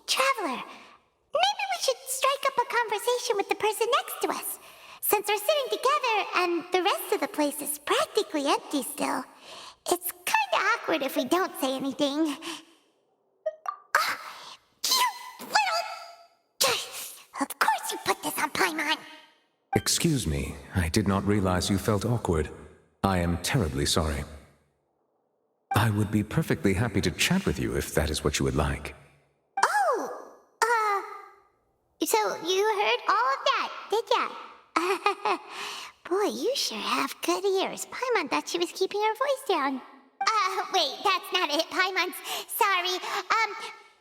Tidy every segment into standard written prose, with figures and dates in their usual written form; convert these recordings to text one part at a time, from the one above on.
Traveler, maybe we should strike up a conversation with the person next to us. Since we're sitting together and the rest of the place is practically empty still, it's kinda awkward if we don't say anything. Ah, you little... Of course you put this on Paimon! Excuse me, I did not realize you felt awkward. I am terribly sorry. I would be perfectly happy to chat with you if that is what you would like. So you heard all of that, did ya? Boy, you sure have good ears. Paimon thought she was keeping her voice down. Wait, that's not it. Sorry.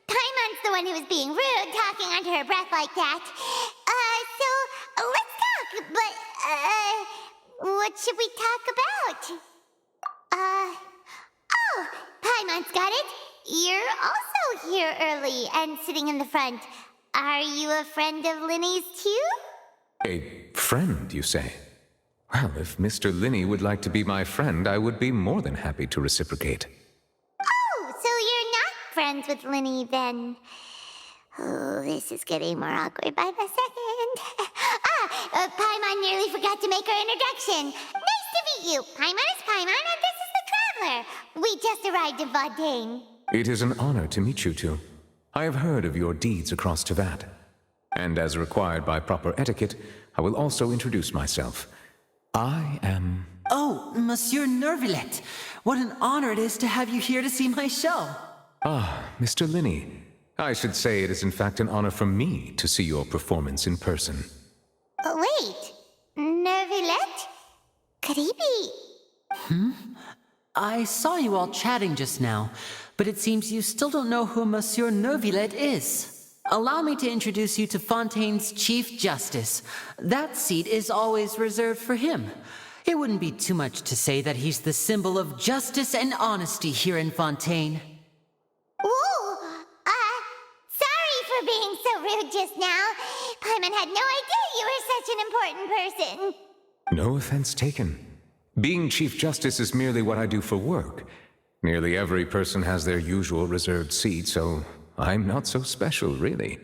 Paimon's the one who was being rude, talking under her breath like that. So, let's talk, but, what should we talk about? Oh, Paimon's got it. You're also here early and sitting in the front. Are you a friend of Linny's too? A friend, you say? Well, if Mr. Linny would like to be my friend, I would be more than happy to reciprocate. Oh, so you're not friends with Linny then? Oh, this is getting more awkward by the second. Paimon nearly forgot to make her introduction. Nice to meet you. Paimon is Paimon and this is the Traveler. We just arrived in Fontaine. It is an honor to meet you two. I have heard of your deeds across Tevat, and as required by proper etiquette, I will also introduce myself. I am... Oh, Monsieur Nervillet. What an honor it is to have you here to see my show. Ah, Mr. Linny. I should say it is in fact an honor for me to see your performance in person. Wait, Nervillet? Could he be... I saw you all chatting just now, but it seems you still don't know who Monsieur Nervillet is. Allow me to introduce you to Fontaine's Chief Justice. That seat is always reserved for him. It wouldn't be too much to say that he's the symbol of justice and honesty here in Fontaine. Ooh, sorry for being so rude just now. Paimon had no idea you were such an important person. No offense taken. Being Chief Justice is merely what I do for work. Nearly every person has their usual reserved seat, so I'm not so special, really.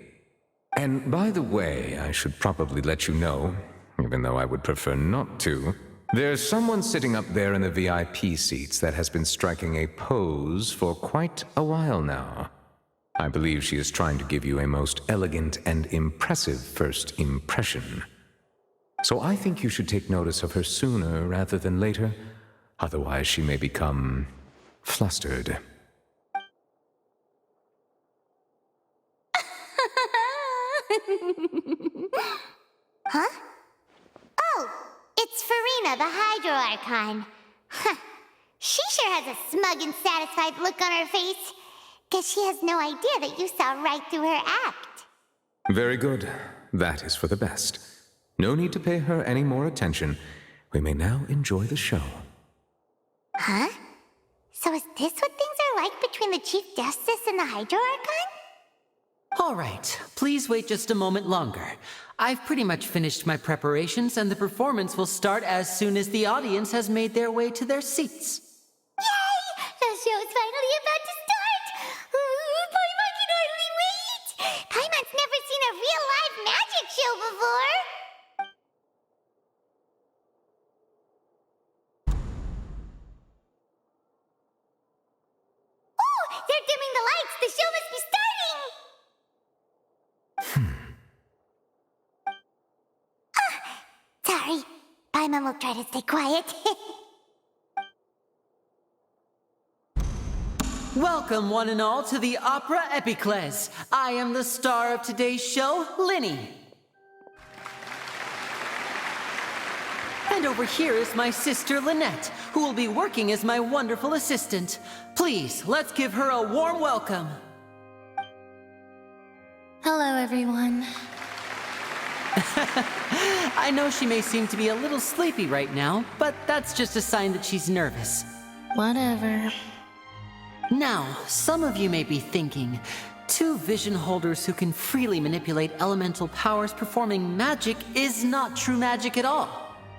And by the way, I should probably let you know, even though I would prefer not to, there's someone sitting up there in the VIP seats that has been striking a pose for quite a while now. I believe she is trying to give you a most elegant and impressive first impression. So I think you should take notice of her sooner rather than later, otherwise she may become flustered. Huh? Oh, it's Freminet, the Hydro Archon. Huh. She sure has a smug and satisfied look on her face. Guess she has no idea that you saw right through her act. Very good. That is for the best. No need to pay her any more attention. We may now enjoy the show. Huh? So is this what things are like between the Chief Justice and the Hydro Archon? All right, please wait just a moment longer. I've pretty much finished my preparations, and the performance will start as soon as the audience has made their way to their seats. Yay! The show's finally about to start! Paimon can hardly wait! Paimon's never seen a real live magic show before! Ooh! They're dimming the lights! The show must be starting! Sorry. Paimon will try to stay quiet. Welcome, one and all, to the Opera Epiclese. I am the star of today's show, Linny. And over here is my sister, Lynette, who will be working as my wonderful assistant. Please, let's give her a warm welcome. Hello, everyone. I know she may seem to be a little sleepy right now, but that's just a sign that she's nervous. Whatever. Now, some of you may be thinking, two vision holders who can freely manipulate elemental powers performing magic is not true magic at all.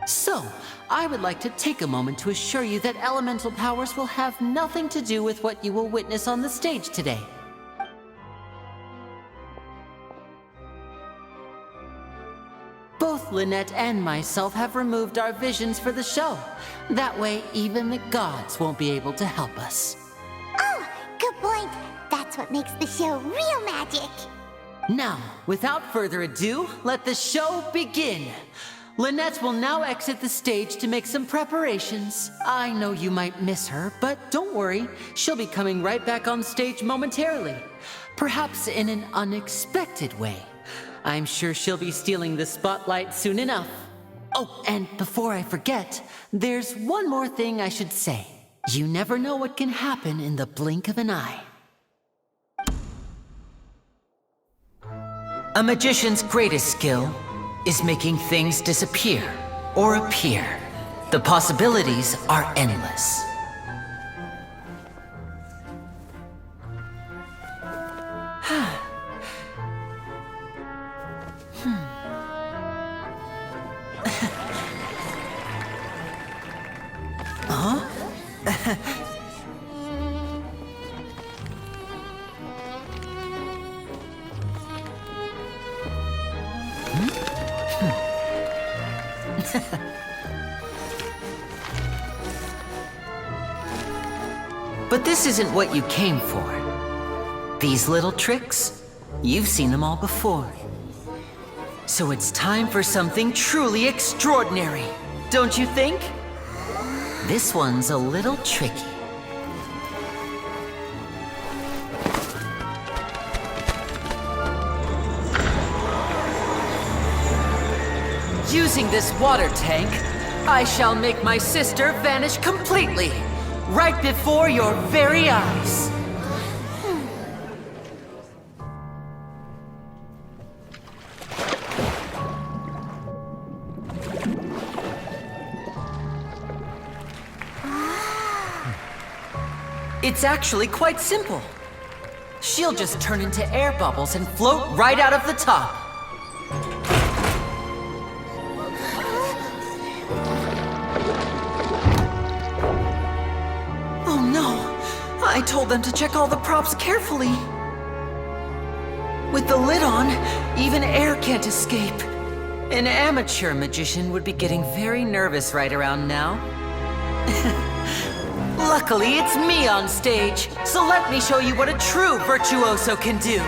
So, I would like to take a moment to assure you that elemental powers will have nothing to do with what you will witness on the stage today. Both Lynette and myself have removed our visions for the show. That way, even the gods won't be able to help us. Oh, good point. That's what makes the show real magic. Now, without further ado, let the show begin. Lynette will now exit the stage to make some preparations. I know you might miss her, but don't worry. She'll be coming right back on stage momentarily. Perhaps in an unexpected way. I'm sure she'll be stealing the spotlight soon enough. Oh, and before I forget, there's one more thing I should say. You never know what can happen in the blink of an eye. A magician's greatest skill is making things disappear or appear. The possibilities are endless. But this isn't what you came for. These little tricks, you've seen them all before. So it's time for something truly extraordinary, don't you think? This one's a little tricky. Using this water tank, I shall make my sister vanish completely, right before your very eyes. It's actually quite simple. She'll just turn into air bubbles and float right out of the top. Oh no! I told them to check all the props carefully. With the lid on, even air can't escape. An amateur magician would be getting very nervous right around now. Luckily, it's me on stage, so let me show you what a true virtuoso can do.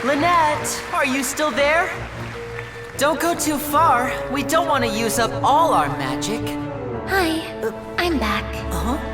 Lynette, are you still there? Don't go too far. We don't want to use up all our magic. Hi, I'm back. Uh-huh.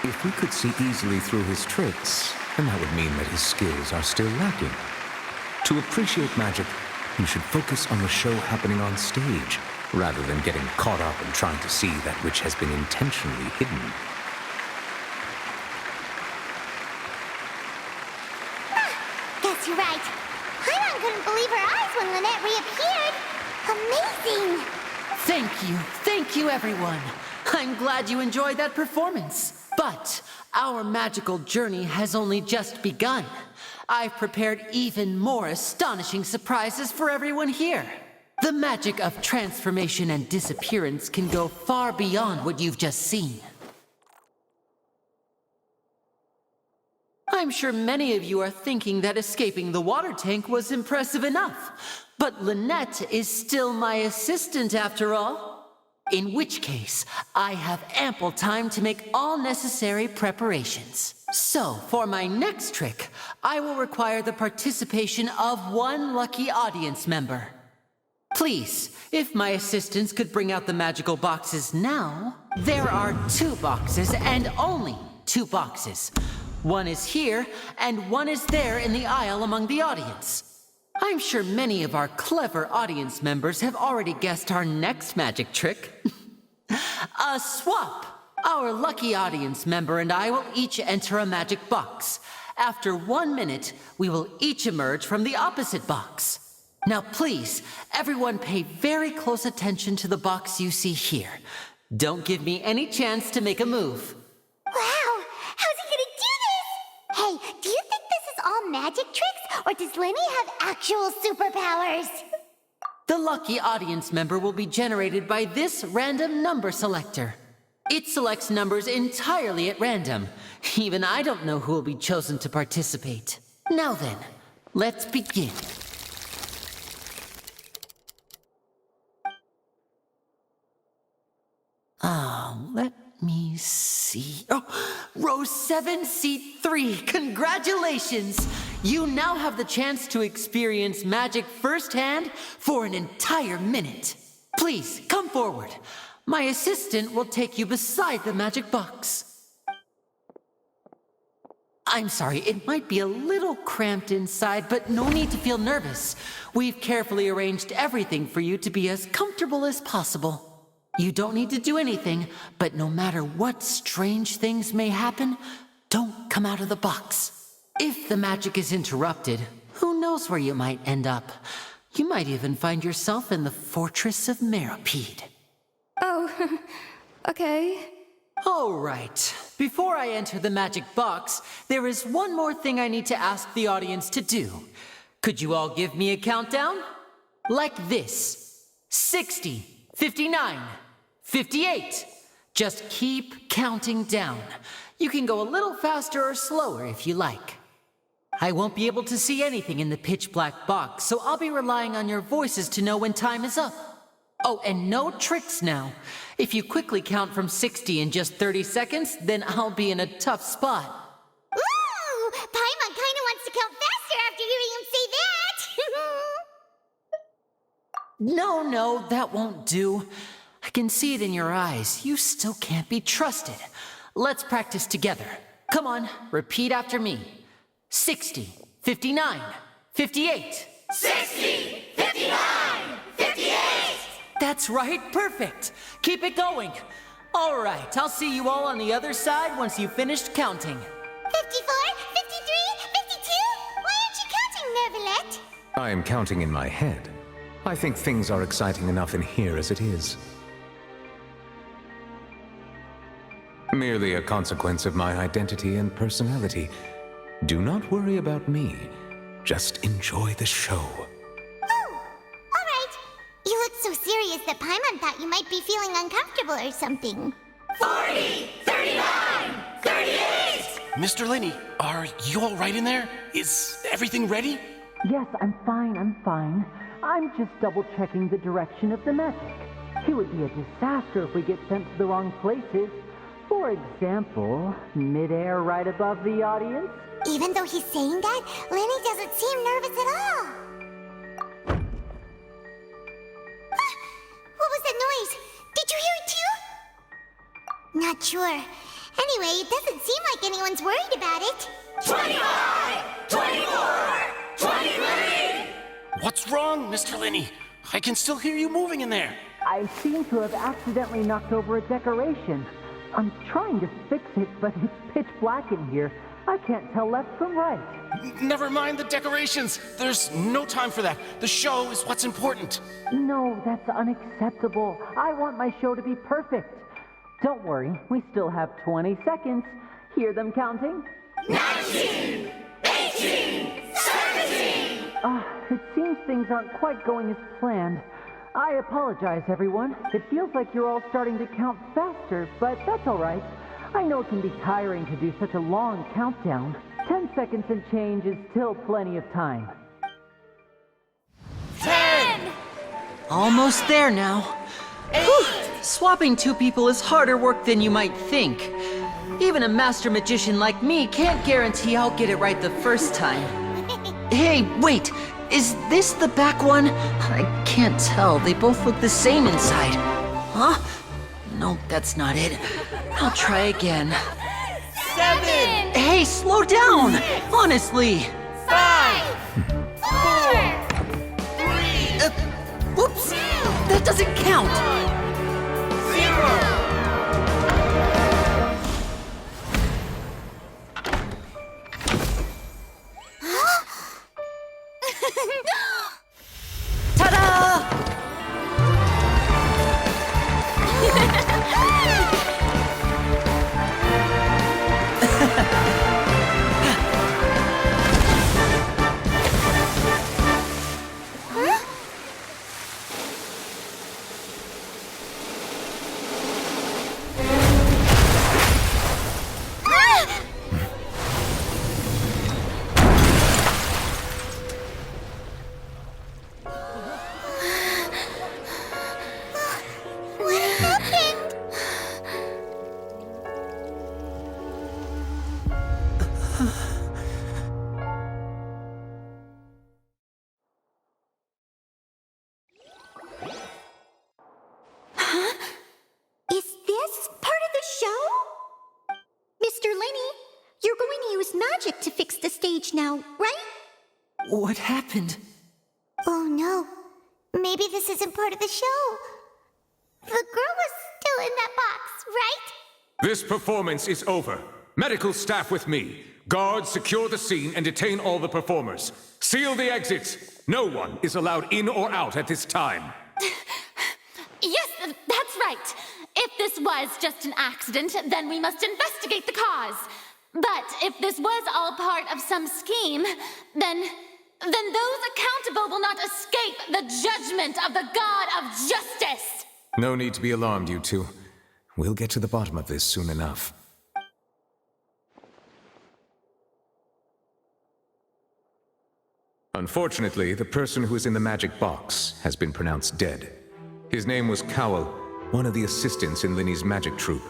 If we could see easily through his tricks, then that would mean that his skills are still lacking. To appreciate magic, you should focus on the show happening on stage, rather than getting caught up in trying to see that which has been intentionally hidden. Guess you're right. Paimon couldn't believe her eyes when Lynette reappeared. Amazing! Thank you everyone. I'm glad you enjoyed that performance. But our magical journey has only just begun. I've prepared even more astonishing surprises for everyone here. The magic of transformation and disappearance can go far beyond what you've just seen. I'm sure many of you are thinking that escaping the water tank was impressive enough. But Lynette is still my assistant after all. In which case, I have ample time to make all necessary preparations. So, for my next trick, I will require the participation of one lucky audience member. Please, if my assistants could bring out the magical boxes now. There are 2 boxes and only 2 boxes. One is here and one is there in the aisle among the audience. I'm sure many of our clever audience members have already guessed our next magic trick. A swap! Our lucky audience member and I will each enter a magic box. After 1 minute, we will each emerge from the opposite box. Now please, everyone pay very close attention to the box you see here. Don't give me any chance to make a move. Wow! How's he gonna do this? Hey, do you think this is all magic tricks, or does Lenny have actual superpowers? The lucky audience member will be generated by this random number selector. It selects numbers entirely at random. Even I don't know who will be chosen to participate. Now then, let's begin. Let me see. Oh, row 7, seat 3. Congratulations! You now have the chance to experience magic firsthand for an entire minute. Please, come forward. My assistant will take you beside the magic box. I'm sorry, it might be a little cramped inside, but no need to feel nervous. We've carefully arranged everything for you to be as comfortable as possible. You don't need to do anything, but no matter what strange things may happen, don't come out of the box. If the magic is interrupted, who knows where you might end up? You might even find yourself in the Fortress of Meropide. Oh, okay. All right. Before I enter the magic box, there is one more thing I need to ask the audience to do. Could you all give me a countdown? Like this. 60, 59, 58. Just keep counting down. You can go a little faster or slower if you like. I won't be able to see anything in the pitch black box, so I'll be relying on your voices to know when time is up. Oh, and no tricks now. If you quickly count from 60 in just 30 seconds, then I'll be in a tough spot. Ooh! Paimon kinda wants to count faster after hearing him say that! No, that won't do. I can see it in your eyes. You still can't be trusted. Let's practice together. Come on, repeat after me. 60, 59, 58. 60, 59, 58! That's right, perfect. Keep it going. All right, I'll see you all on the other side once you've finished counting. 54, 53, 52? Why aren't you counting, Nervalet? I am counting in my head. I think things are exciting enough in here as it is. Merely a consequence of my identity and personality. Do not worry about me. Just enjoy the show. Oh, all right. You look so serious that Paimon thought you might be feeling uncomfortable or something. 40, 39, 38! Mr. Linney, are you all right in there? Is everything ready? Yes, I'm fine. I'm just double-checking the direction of the magic. It would be a disaster if we get sent to the wrong places. For example, midair right above the audience. Even though he's saying that, Lenny doesn't seem nervous at all. What was that noise? Did you hear it too? Not sure. Anyway, it doesn't seem like anyone's worried about it. 25, 24, 23! What's wrong, Mr. Linney? I can still hear you moving in there. I seem to have accidentally knocked over a decoration. I'm trying to fix it, but it's pitch black in here. I can't tell left from right. Never mind the decorations. There's no time for that. The show is what's important. No, that's unacceptable. I want my show to be perfect. Don't worry, we still have 20 seconds. Hear them counting? 19, 18, 17! It seems things aren't quite going as planned. I apologize, everyone. It feels like you're all starting to count faster, but that's all right. I know it can be tiring to do such a long countdown. 10 seconds and change is still plenty of time. 10! Almost there now. Whew. Swapping 2 people is harder work than you might think. Even a master magician like me can't guarantee I'll get it right the first time. Hey, wait! Is this the back one? I can't tell. They both look the same inside. Huh? No, that's not it. I'll try again. 7, Hey, slow down! Honestly! 5, 4, 3, Whoops! That doesn't count! 0. Ta-da! What happened? Is this part of the show? Mr. Lenny, you're going to use magic to fix the stage now, right? What happened? Oh no. Maybe this isn't part of the show. The girl was still in that box, right? This performance is over. Medical staff with me. Guards, secure the scene and detain all the performers. Seal the exits. No one is allowed in or out at this time. Yes, that's right. If this was just an accident, then we must investigate the cause. But if this was all part of some scheme, then those accountable will not escape the judgment of the God of Justice. No need to be alarmed, you two. We'll get to the bottom of this soon enough. Unfortunately, the person who is in the magic box has been pronounced dead. His name was Cowell, one of the assistants in Linny's magic troupe.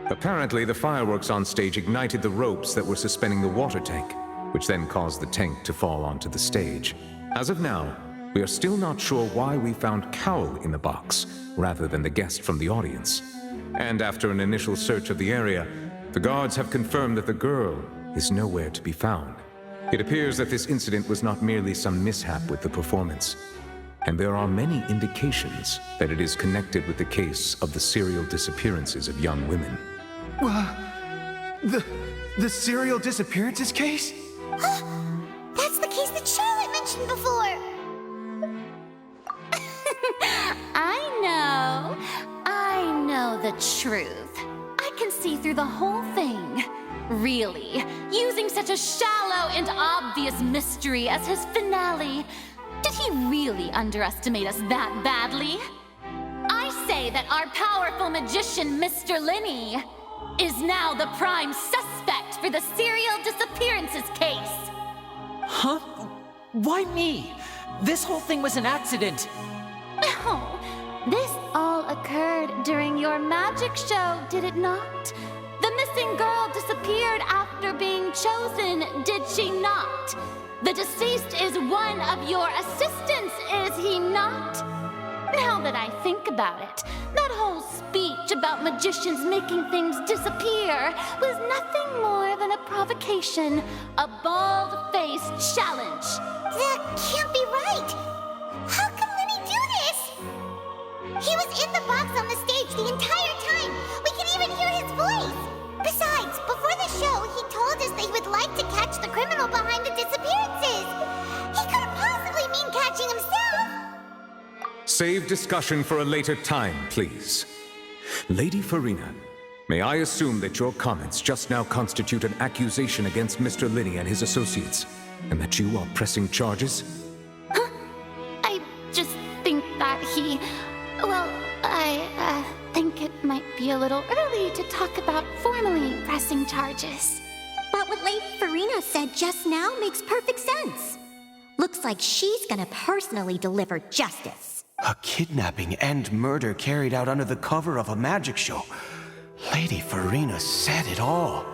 Apparently, the fireworks on stage ignited the ropes that were suspending the water tank, which then caused the tank to fall onto the stage. As of now, we are still not sure why we found Cowell in the box, rather than the guest from the audience. And after an initial search of the area, the guards have confirmed that the girl is nowhere to be found. It appears that this incident was not merely some mishap with the performance, and there are many indications that it is connected with the case of the serial disappearances of young women. The serial disappearances case? That's the case that Charlotte mentioned before. I know the truth. I can see through the whole thing. Really, using such a shallow and obvious mystery as his finale. Did he really underestimate us that badly? I say that our powerful magician, Mr. Linny, is now the prime suspect for the serial disappearances case. Huh? Why me? This whole thing was an accident. Oh, this all occurred during your magic show, did it not? The missing girl disappeared after being chosen, did she not? The deceased is one of your assistants, is he not? Now that I think about it, that whole speech about magicians making things disappear was nothing more than a provocation, a bald-faced challenge. That can't be right. How can Lenny do this? He was in the box on the stage the entire time. We can even hear his voice. Besides, before the show, he told us that he would like to catch the criminal behind the disappearances. He couldn't possibly mean catching himself. Save discussion for a later time, please. Lady Farina, may I assume that your comments just now constitute an accusation against Mr. Linny and his associates, and that you are pressing charges? I just think that I think it might be a little early to talk about formally pressing charges. But what Lady Farina said just now makes perfect sense. Looks like she's gonna personally deliver justice. A kidnapping and murder carried out under the cover of a magic show. Lady Farina said it all.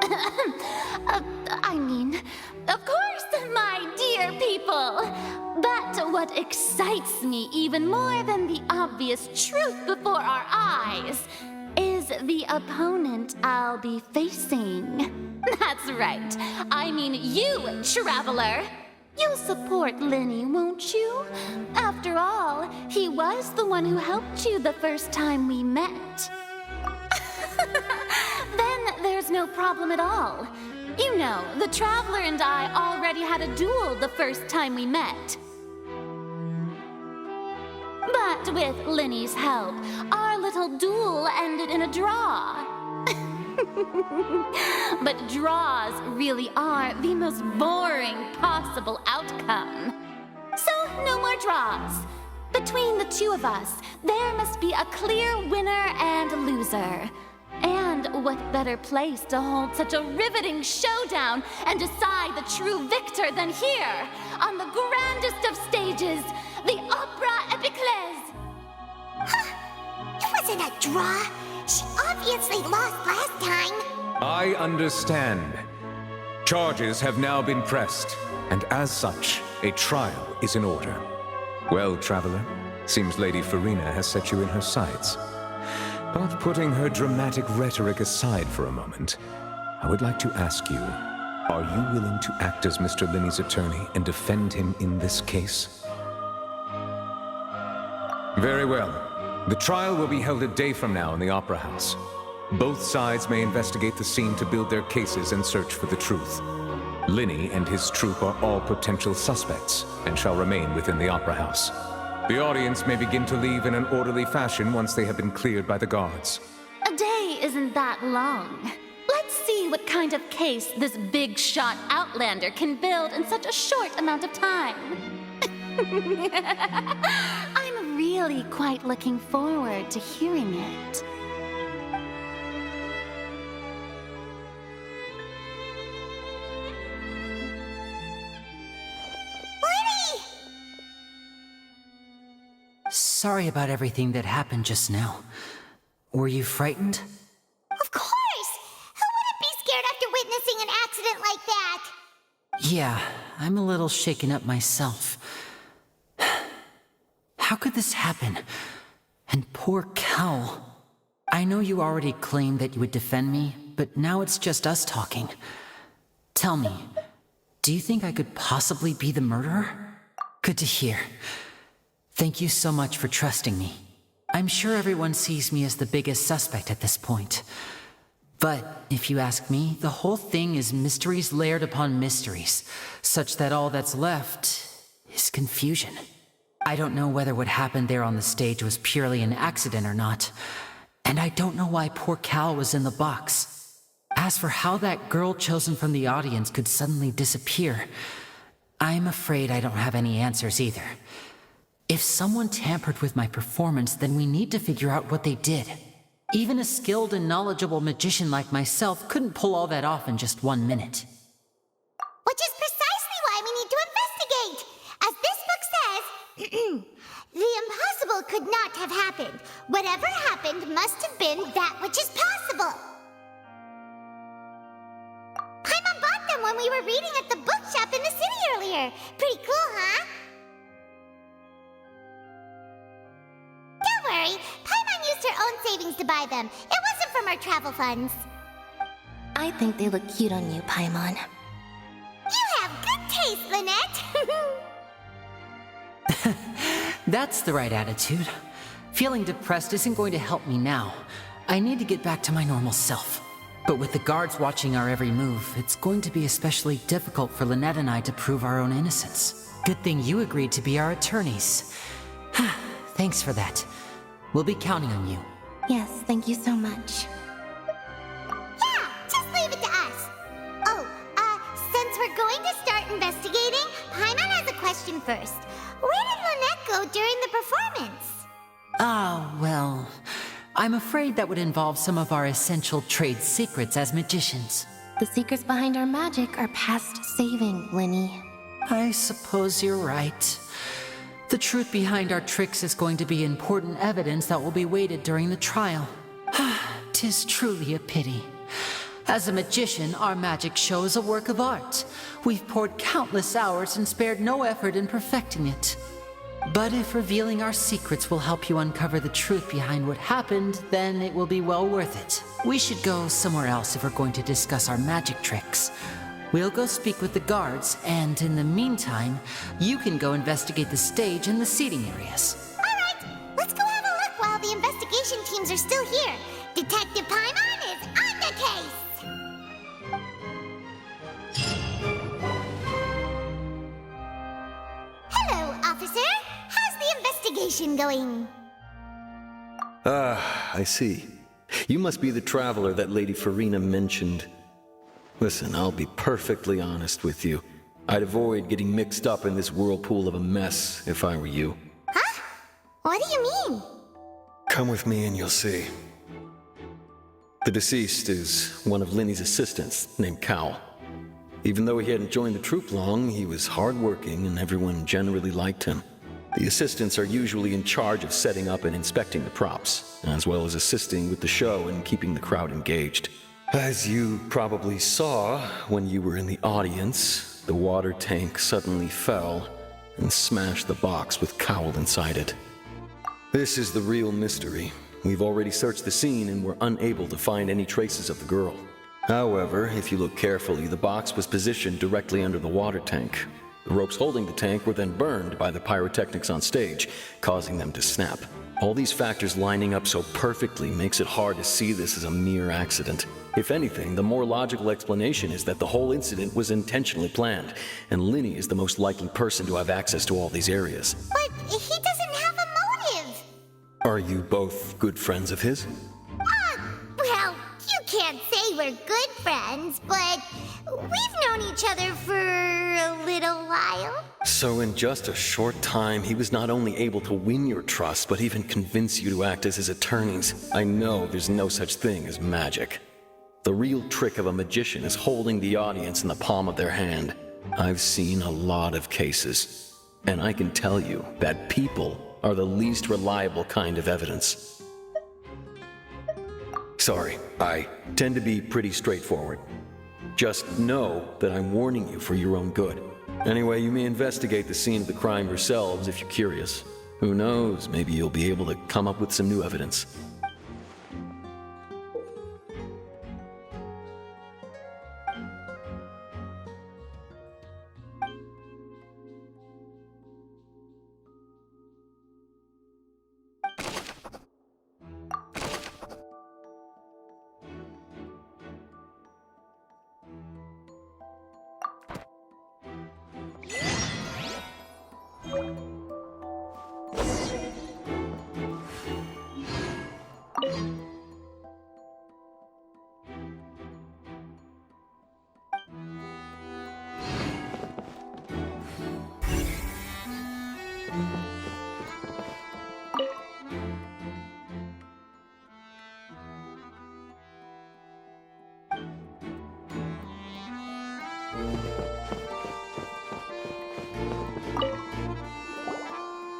I mean, of course, my dear here, people! But what excites me even more than the obvious truth before our eyes is the opponent I'll be facing. That's right. I mean you, Traveler. You'll support Lenny, won't you? After all, he was the one who helped you the first time we met. Then there's no problem at all. You know, the Traveler and I already had a duel the first time we met. But with Lenny's help, our little duel ended in a draw. But draws really are the most boring possible outcome. So, no more draws. Between the two of us, there must be a clear winner and loser. And what better place to hold such a riveting showdown and decide the true victor than here, on the grandest of stages, the Opera Epiclese. Huh? It wasn't a draw. She obviously lost last time. I understand. Charges have now been pressed, and as such, a trial is in order. Well, Traveler, seems Lady Farina has set you in her sights. But putting her dramatic rhetoric aside for a moment, I would like to ask you, are you willing to act as Mr. Linney's attorney and defend him in this case? Very well. The trial will be held a day from now in the Opera House. Both sides may investigate the scene to build their cases and search for the truth. Linney and his troupe are all potential suspects and shall remain within the Opera House. The audience may begin to leave in an orderly fashion once they have been cleared by the guards. A day isn't that long. Let's see what kind of case this big-shot Outlander can build in such a short amount of time. I'm really quite looking forward to hearing it. Sorry about everything that happened just now. Were you frightened? Of course! Who wouldn't be scared after witnessing an accident like that? Yeah, I'm a little shaken up myself. How could this happen? And poor Cal. I know you already claimed that you would defend me, but now it's just us talking. Tell me, do you think I could possibly be the murderer? Good to hear. Thank you so much for trusting me. I'm sure everyone sees me as the biggest suspect at this point. But if you ask me, the whole thing is mysteries layered upon mysteries, such that all that's left is confusion. I don't know whether what happened there on the stage was purely an accident or not, and I don't know why poor Cal was in the box. As for how that girl chosen from the audience could suddenly disappear, I'm afraid I don't have any answers either. If someone tampered with my performance, then we need to figure out what they did. Even a skilled and knowledgeable magician like myself couldn't pull all that off in just 1 minute. Which is precisely why we need to investigate. As this book says, the impossible could not have happened. Whatever happened must have been that which is possible. Paimon bought them when we were reading at the bookshop in the city earlier. Pretty cool, huh? Don't worry, Paimon used her own savings to buy them. It wasn't from our travel funds. I think they look cute on you, Paimon. You have good taste, Lynette. That's the right attitude. Feeling depressed isn't going to help me now. I need to get back to my normal self. But with the guards watching our every move, it's going to be especially difficult for Lynette and I to prove our own innocence. Good thing you agreed to be our attorneys. Thanks for that. We'll be counting on you. Yes, thank you so much. Yeah, just leave it to us. Oh, since we're going to start investigating, Paimon has a question first. Where did Lynette go during the performance? Well, I'm afraid that would involve some of our essential trade secrets as magicians. The secrets behind our magic are past saving, Lenny. I suppose you're right. The truth behind our tricks is going to be important evidence that will be weighted during the trial. 'Tis truly a pity. As a magician, our magic show is a work of art. We've poured countless hours and spared no effort in perfecting it. But if revealing our secrets will help you uncover the truth behind what happened, then it will be well worth it. We should go somewhere else if we're going to discuss our magic tricks. We'll go speak with the guards, and in the meantime, you can go investigate the stage and the seating areas. All right, let's go have a look while the investigation teams are still here. Detective Paimon is on the case! Hello, officer. How's the investigation going? I see. You must be the traveler that Lady Farina mentioned. Listen, I'll be perfectly honest with you. I'd avoid getting mixed up in this whirlpool of a mess if I were you. Huh? What do you mean? Come with me and you'll see. The deceased is one of Linny's assistants named Cal. Even though he hadn't joined the troupe long, he was hardworking and everyone generally liked him. The assistants are usually in charge of setting up and inspecting the props, as well as assisting with the show and keeping the crowd engaged. As you probably saw when you were in the audience, the water tank suddenly fell and smashed the box with Cowl inside it. This is the real mystery. We've already searched the scene and were unable to find any traces of the girl. However, if you look carefully, the box was positioned directly under the water tank. The ropes holding the tank were then burned by the pyrotechnics on stage, causing them to snap. All these factors lining up so perfectly makes it hard to see this as a mere accident. If anything, the more logical explanation is that the whole incident was intentionally planned, and Linny is the most likely person to have access to all these areas. But he doesn't have a motive! Are you both good friends of his? Well, you can't say we're good friends, but we've known each other for a little while. So in just a short time, he was not only able to win your trust, but even convince you to act as his attorneys. I know there's no such thing as magic. The real trick of a magician is holding the audience in the palm of their hand. I've seen a lot of cases, and I can tell you that people are the least reliable kind of evidence. Sorry, I tend to be pretty straightforward. Just know that I'm warning you for your own good. Anyway, you may investigate the scene of the crime yourselves if you're curious. Who knows, maybe you'll be able to come up with some new evidence.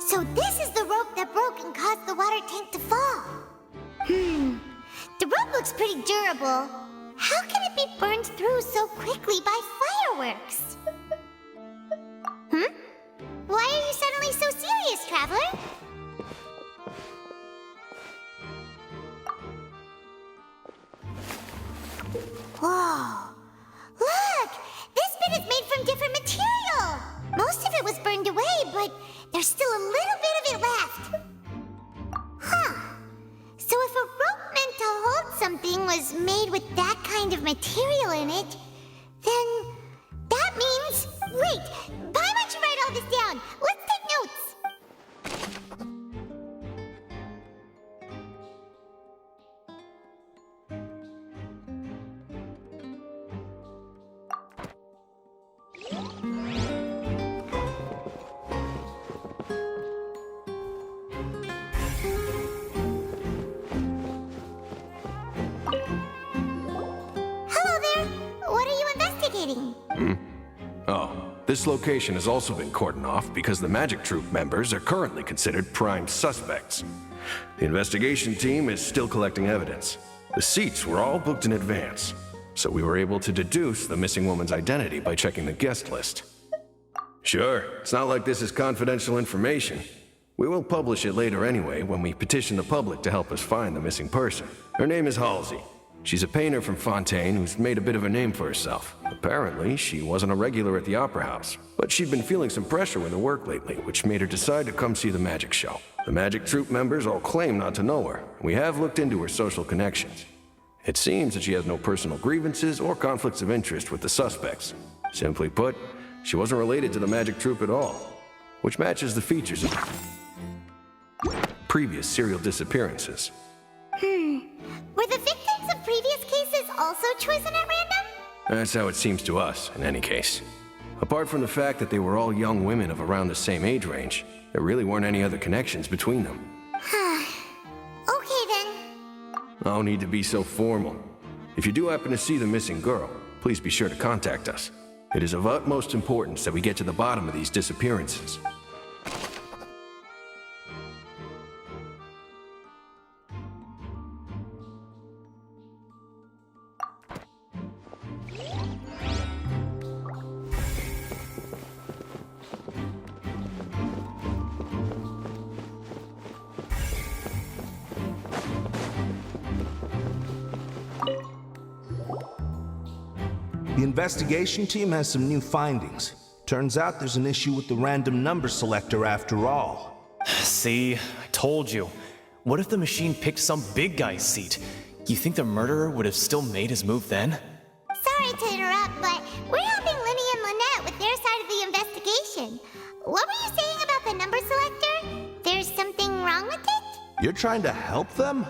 So this is the rope that broke and caused the water tank to fall. The rope looks pretty durable. How can it be burned through so quickly by fireworks? Why are you suddenly so serious, traveler? Whoa. Look! This bit is made from different material. Most of it was burned away, but there's still a little bit of it left. Huh. So if a rope meant to hold something was made with that kind of material in it, then that means... Wait! Why don't you write all this down? Let's take notes! Hello there! What are you investigating? Oh, this location has also been cordoned off because the magic troupe members are currently considered prime suspects. The investigation team is still collecting evidence. The seats were all booked in advance. so we were able to deduce the missing woman's identity by checking the guest list. Sure, it's not like this is confidential information. We will publish it later anyway when we petition the public to help us find the missing person. Her name is Halsey. She's a painter from Fontaine who's made a bit of a name for herself. Apparently, she wasn't a regular at the Opera House, but she'd been feeling some pressure with her work lately, which made her decide to come see the magic show. The magic troupe members all claim not to know her. We have looked into her social connections. It seems that she has no personal grievances or conflicts of interest with the suspects. Simply put, she wasn't related to the magic troupe at all, which matches the features of previous serial disappearances. Were the victims of previous cases also chosen at random? That's how it seems to us, in any case. Apart from the fact that they were all young women of around the same age range, there really weren't any other connections between them. Okay then. No need to be so formal. If you do happen to see the missing girl, please be sure to contact us. It is of utmost importance that we get to the bottom of these disappearances. The investigation team has some new findings. Turns out there's an issue with the random number selector after all. See, I told you. What if the machine picked some big guy's seat? You think the murderer would have still made his move then? Sorry to interrupt, but we're helping Linny and Lynette with their side of the investigation. What were you saying about the number selector? There's something wrong with it? You're trying to help them?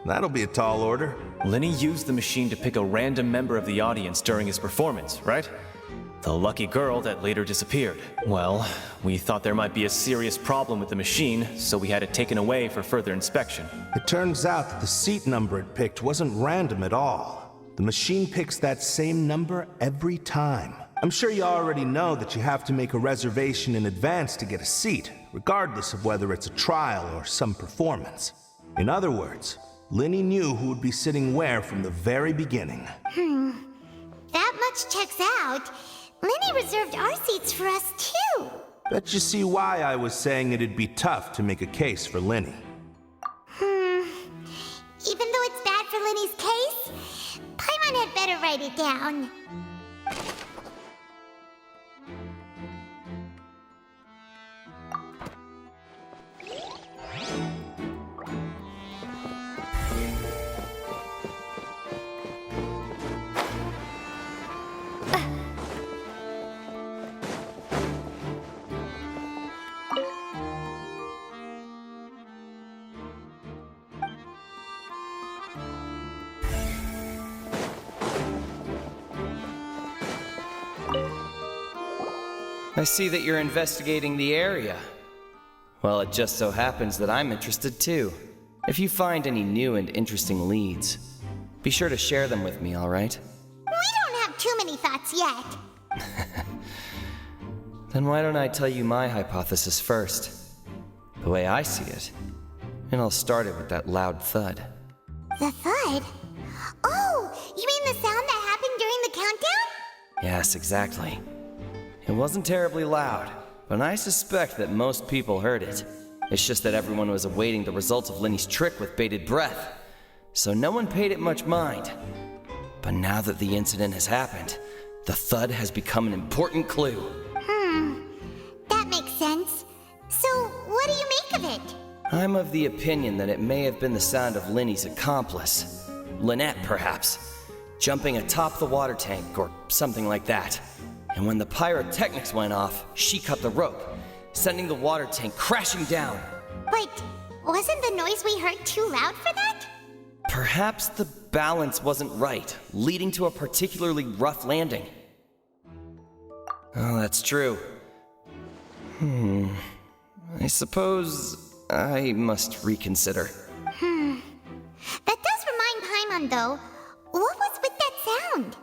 That'll be a tall order. Linny used the machine to pick a random member of the audience during his performance, right? The lucky girl that later disappeared. Well, we thought there might be a serious problem with the machine, so we had it taken away for further inspection. It turns out that the seat number it picked wasn't random at all. The machine picks that same number every time. I'm sure you already know that you have to make a reservation in advance to get a seat, regardless of whether it's a trial or some performance. In other words, Linny knew who would be sitting where from the very beginning. That much checks out. Linny reserved our seats for us too. Bet you see why I was saying it'd be tough to make a case for Linny. Even though it's bad for Linny's case, Paimon had better write it down. I see that you're investigating the area. Well, it just so happens that I'm interested too. If you find any new and interesting leads, be sure to share them with me, all right? We don't have too many thoughts yet. Then why don't I tell you my hypothesis first? The way I see it. And I'll start it with that loud thud. The thud? Oh, you mean the sound that happened during the countdown? Yes, exactly. It wasn't terribly loud, but I suspect that most people heard it. It's just that everyone was awaiting the results of Linny's trick with bated breath, so no one paid it much mind. But now that the incident has happened, the thud has become an important clue. That makes sense. So, what do you make of it? I'm of the opinion that it may have been the sound of Linny's accomplice, Lynette perhaps, jumping atop the water tank or something like that. And when the pyrotechnics went off, she cut the rope, sending the water tank crashing down. But wasn't the noise we heard too loud for that? Perhaps the balance wasn't right, leading to a particularly rough landing. Oh, that's true. I suppose I must reconsider. That does remind Paimon, though. What was with that sound?